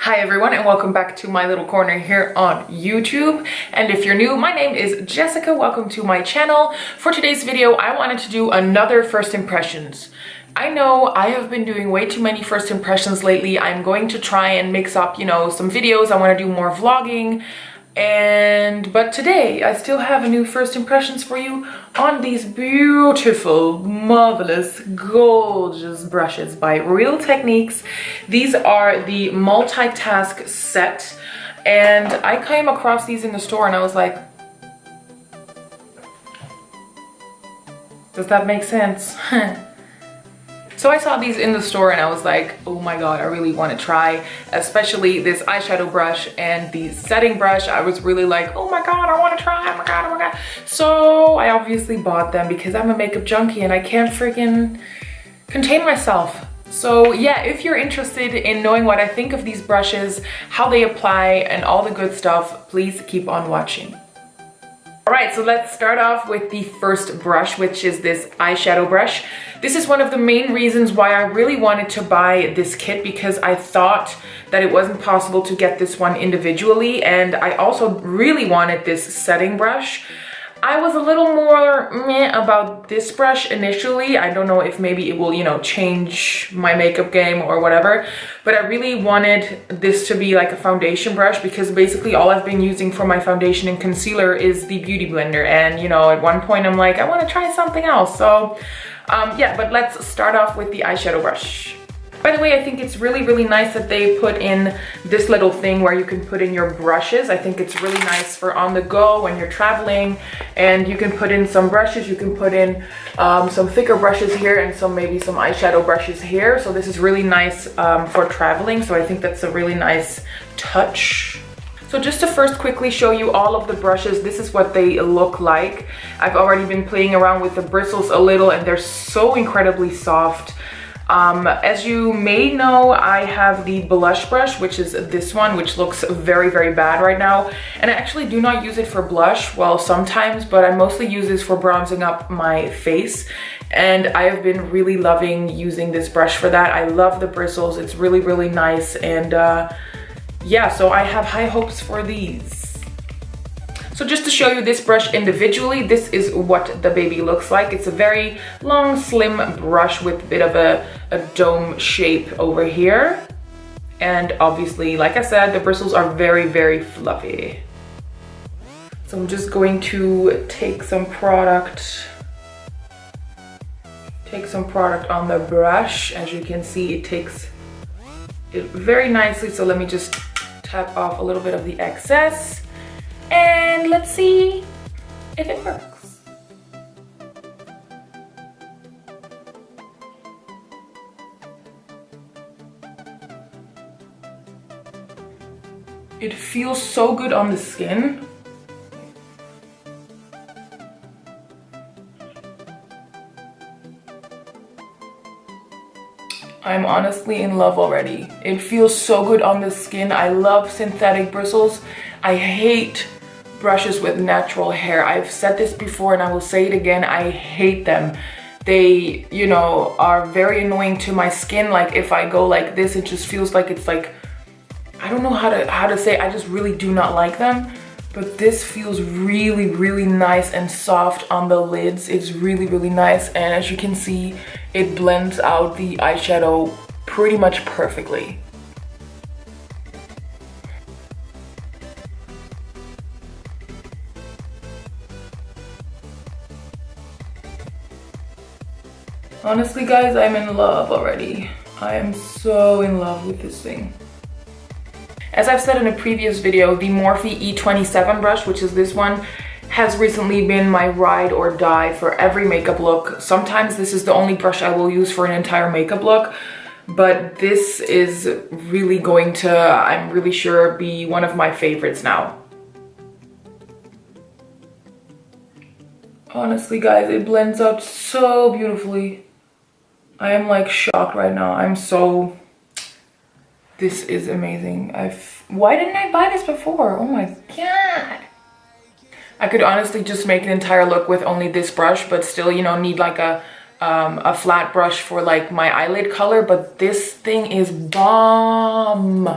Hi everyone and welcome back to my little corner here on YouTube. And if you're new, my name is Jessica. Welcome to my channel. For today's video, I wanted to do another first impressions. I know I have been doing way too many first impressions lately. I'm going to try and mix up, some videos. I want to do more vlogging. But today I still have a new first impressions for you on these beautiful, marvelous, gorgeous brushes by Real Techniques. These are the multitask set, and I came across these in the store and I was like, does that make sense? So I saw these in the store and I was like, oh my god, I really want to try, especially this eyeshadow brush and the setting brush. I was really like, oh my god, I want to try, oh my god, oh my god. So I obviously bought them because I'm a makeup junkie and I can't freaking contain myself. So yeah, if you're interested in knowing what I think of these brushes, how they apply and all the good stuff, please keep on watching. Alright, so let's start off with the first brush, which is this eyeshadow brush. This is one of the main reasons why I really wanted to buy this kit, because I thought that it wasn't possible to get this one individually, and I also really wanted this setting brush. I was a little more meh about this brush initially. I don't know if maybe it will, change my makeup game or whatever, but I really wanted this to be like a foundation brush because basically all I've been using for my foundation and concealer is the Beauty Blender. And at one point I'm like, I want to try something else. So yeah, but let's start off with the eyeshadow brush. By the way, I think it's really, really nice that they put in this little thing where you can put in your brushes. I think it's really nice for on the go when you're traveling, and you can put in some brushes. You can put in some thicker brushes here and maybe some eyeshadow brushes here. So this is really nice for traveling. So I think that's a really nice touch. So just to first quickly show you all of the brushes, this is what they look like. I've already been playing around with the bristles a little and they're so incredibly soft. As you may know, I have the blush brush, which is this one, which looks very, very bad right now. And I actually do not use it for blush, well, sometimes, but I mostly use this for bronzing up my face. And I have been really loving using this brush for that. I love the bristles. It's really, really nice. And yeah, so I have high hopes for these. So just to show you this brush individually, this is what the baby looks like. It's a very long, slim brush with a bit of a dome shape over here. And obviously, like I said, the bristles are very, very fluffy. So I'm just going to take some product on the brush. As you can see, it takes it very nicely. So let me just tap off a little bit of the excess. And let's see if it works. It feels so good on the skin. I'm honestly in love already. It feels so good on the skin. I love synthetic bristles. I hate brushes with natural hair. I've said this before and I will say it again. I hate them. They, are very annoying to my skin. Like if I go like this, it just feels like it's like, I don't know how to say, I just really do not like them. But this feels really, really nice and soft on the lids. It's really, really nice. And as you can see, it blends out the eyeshadow pretty much perfectly. Honestly, guys, I'm in love already. I am so in love with this thing. As I've said in a previous video, the Morphe E27 brush, which is this one, has recently been my ride or die for every makeup look. Sometimes this is the only brush I will use for an entire makeup look, but this is really going to, I'm really sure, be one of my favorites now. Honestly, guys, it blends out so beautifully. I am like shocked right now. This is amazing. Why didn't I buy this before? Oh my god. I could honestly just make an entire look with only this brush, but still, need like a flat brush for like my eyelid color. But this thing is bomb.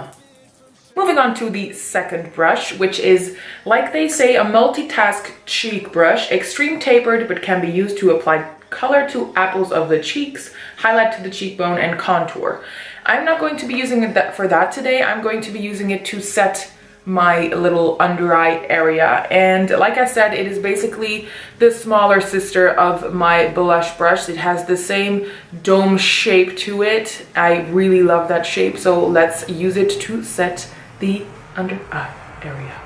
Moving on to the second brush, which is, like they say, a multitask cheek brush, extreme tapered, but can be used to apply color to apples of the cheeks, highlight to the cheekbone, and contour. I'm not going to be using it for that today. I'm going to be using it to set my little under eye area. And like I said, it is basically the smaller sister of my blush brush. It has the same dome shape to it. I really love that shape, so let's use it to set the under eye area.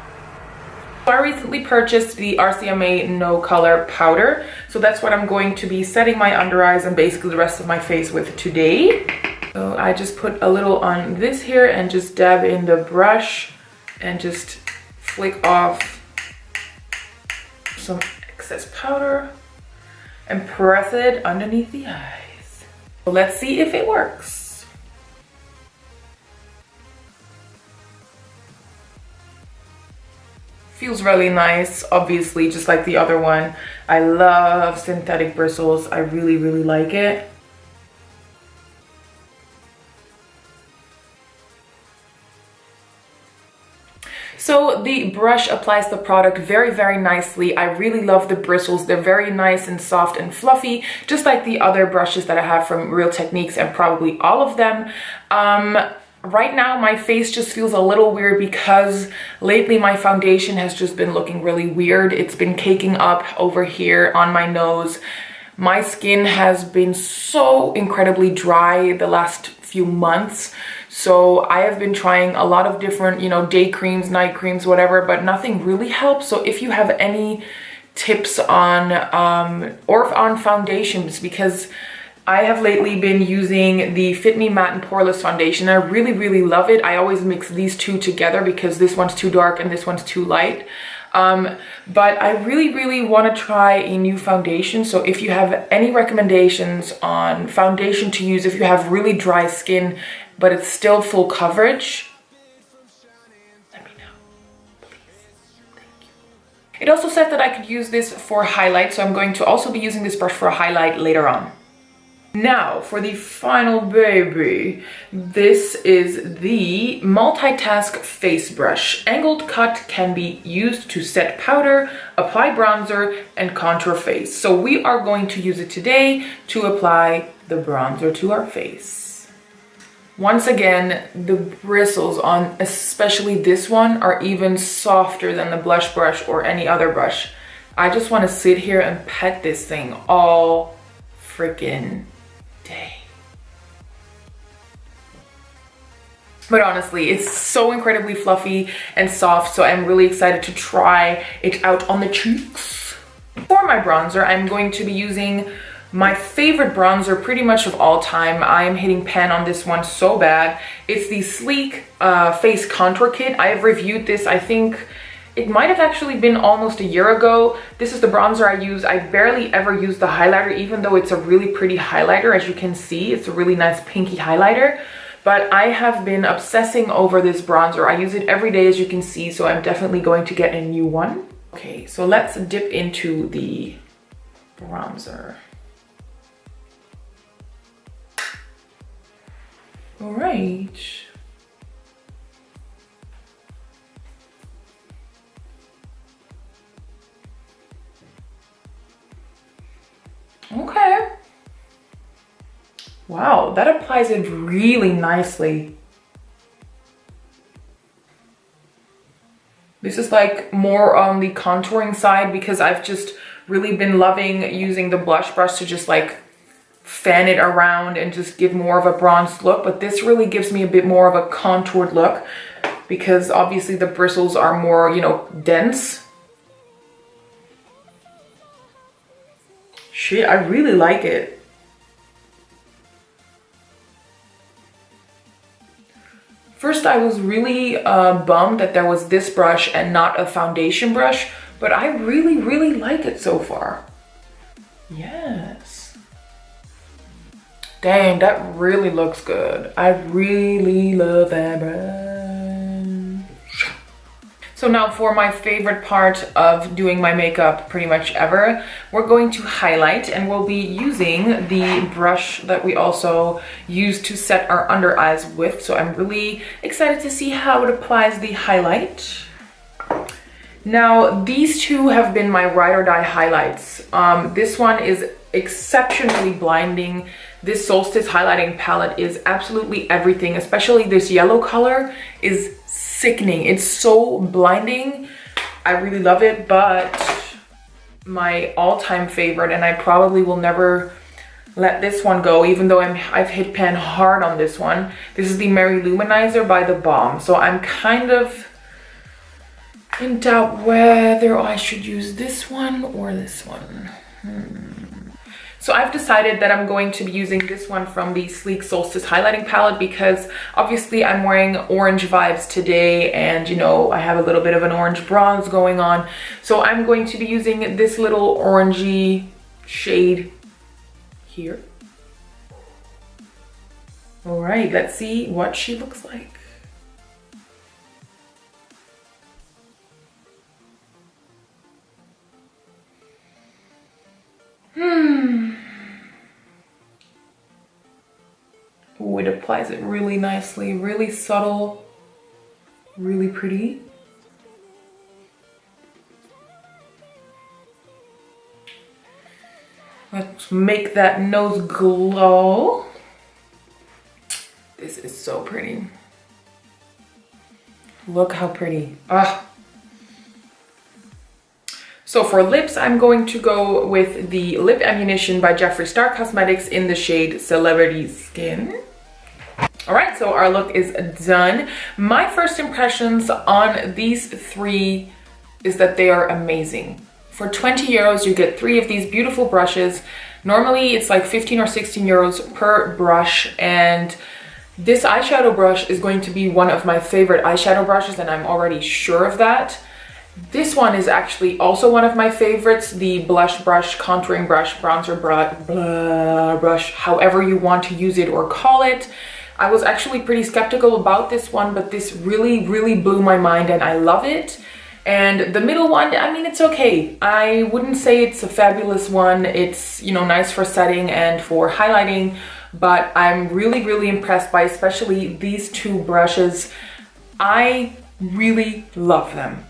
I recently purchased the RCMA No Color powder, so that's what I'm going to be setting my under eyes and basically the rest of my face with today. So I just put a little on this here and just dab in the brush and just flick off some excess powder and press it underneath the eyes. So let's see if it works. Feels really nice, obviously, just like the other one. I love synthetic bristles. I really, really like it. So the brush applies the product very, very nicely. I really love the bristles. They're very nice and soft and fluffy, just like the other brushes that I have from Real Techniques and probably all of them. Right now, my face just feels a little weird because lately my foundation has just been looking really weird. It's been caking up over here on my nose. My skin has been so incredibly dry the last few months. So I have been trying a lot of different, day creams, night creams, whatever, but nothing really helps. So if you have any tips on, or on foundations, because I have lately been using the Fit Me Matte and Poreless foundation. I really, really love it. I always mix these two together because this one's too dark and this one's too light. But I really, really want to try a new foundation. So if you have any recommendations on foundation to use, if you have really dry skin, but it's still full coverage, let me know, please. Thank you. It also said that I could use this for highlight. So I'm going to also be using this brush for a highlight later on. Now for the final baby, this is the Multitask Face Brush. Angled cut can be used to set powder, apply bronzer, and contour face. So we are going to use it today to apply the bronzer to our face. Once again, the bristles on especially this one are even softer than the blush brush or any other brush. I just want to sit here and pet this thing all freaking day. But honestly, it's so incredibly fluffy and soft, so I'm really excited to try it out on the cheeks. For my bronzer, I'm going to be using my favorite bronzer pretty much of all time. I am hitting pan on this one so bad. It's the Sleek Face Contour Kit. I have reviewed this, I think it might have actually been almost a year ago. This is the bronzer I use. I barely ever use the highlighter, even though it's a really pretty highlighter. As you can see, it's a really nice pinky highlighter. But I have been obsessing over this bronzer. I use it every day, as you can see, so I'm definitely going to get a new one. Okay, so let's dip into the bronzer. All right. Okay. Wow, that applies it really nicely. This is like more on the contouring side because I've just really been loving using the blush brush to just like fan it around and just give more of a bronzed look. But this really gives me a bit more of a contoured look because obviously the bristles are more, dense. Shit, I really like it. First, I was really bummed that there was this brush and not a foundation brush, but I really, really like it so far. Yes. Dang, that really looks good. I really love that brush. So now for my favorite part of doing my makeup pretty much ever, we're going to highlight, and we'll be using the brush that we also use to set our under eyes with. So I'm really excited to see how it applies the highlight. Now, these two have been my ride or die highlights. This one is exceptionally blinding. This Solstice highlighting palette is absolutely everything, especially this yellow color is sickening. It's so blinding. I really love it, but my all-time favorite, and I probably will never let this one go, even though I've hit pan hard on this one. This is the Mary Luminizer by The Balm. So I'm kind of in doubt whether I should use this one or this one. So I've decided that I'm going to be using this one from the Sleek Solstice highlighting palette because obviously I'm wearing orange vibes today, and you know, I have a little bit of an orange bronze going on. So I'm going to be using this little orangey shade here. All right, let's see what she looks like. Ooh, it applies it really nicely, really subtle, really pretty. Let's make that nose glow. This is so pretty. Look how pretty. Ah. So for lips, I'm going to go with the Lip Ammunition by Jeffree Star Cosmetics in the shade Celebrity Skin. All right, so our look is done. My first impressions on these three is that they are amazing. For 20 euros, you get 3 of these beautiful brushes. Normally it's like 15 or 16 euros per brush, and this eyeshadow brush is going to be one of my favorite eyeshadow brushes, and I'm already sure of that. This one is actually also one of my favorites, the blush brush, contouring brush, bronzer brush, however you want to use it or call it. I was actually pretty skeptical about this one, but this really, really blew my mind and I love it. And the middle one, I mean, it's okay. I wouldn't say it's a fabulous one. It's, you know, nice for setting and for highlighting, but I'm really, really impressed by especially these 2 brushes. I really love them.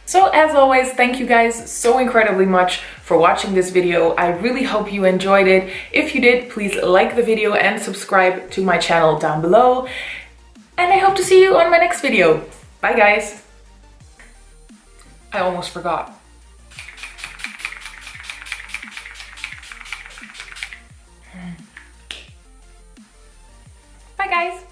So as always, thank you guys so incredibly much for watching this video. I really hope you enjoyed it. If you did, please like the video and subscribe to my channel down below. And I hope to see you on my next video. Bye guys. I almost forgot. Bye guys.